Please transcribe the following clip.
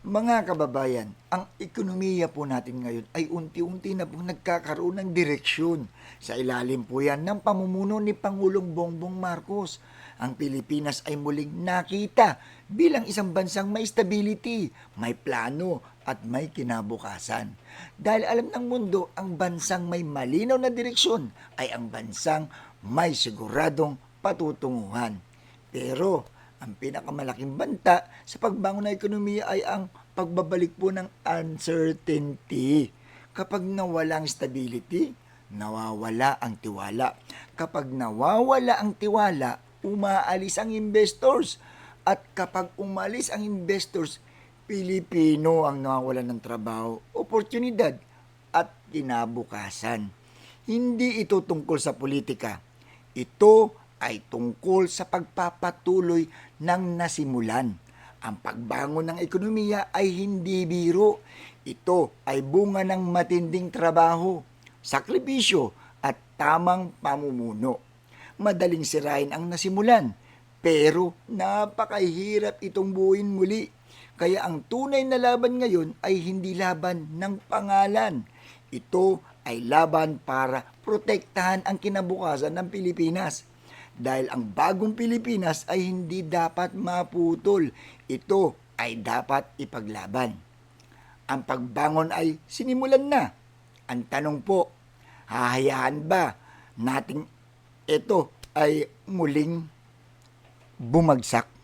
Mga kababayan, ang ekonomiya po natin ngayon ay unti-unti na pong nagkakaroon ng direksyon. Sa ilalim po yan ng pamumuno ni Pangulong Bongbong Marcos. Ang Pilipinas ay muling nakita bilang isang bansang may stability, may plano at may kinabukasan. Dahil alam ng mundo, ang bansang may malinaw na direksyon ay ang bansang may siguradong patutunguhan. Pero ang pinakamalaking banta sa pagbangon ng ekonomiya ay ang pagbabalik po ng uncertainty. Kapag nawala ang stability, nawawala ang tiwala. Kapag nawawala ang tiwala, umaalis ang investors. At kapag umalis ang investors, Pilipino ang nawawalan ng trabaho, oportunidad at kinabukasan. Hindi ito tungkol sa politika. Ito ay tungkol sa pagpapatuloy ng nasimulan. Ang pagbangon ng ekonomiya ay hindi biro. Ito ay bunga ng matinding trabaho, sakripisyo at tamang pamumuno. Madaling sirain ang nasimulan, pero napakahirap itong buuin muli. Kaya ang tunay na laban ngayon ay hindi laban ng pangalan. Ito ay laban para protektahan ang kinabukasan ng Pilipinas. Dahil ang bagong Pilipinas ay hindi dapat maputol. Ito ay dapat ipaglaban. Ang pagbangon ay sinimulan na. Ang tanong po, hahayaan ba nating ito ay muling bumagsak?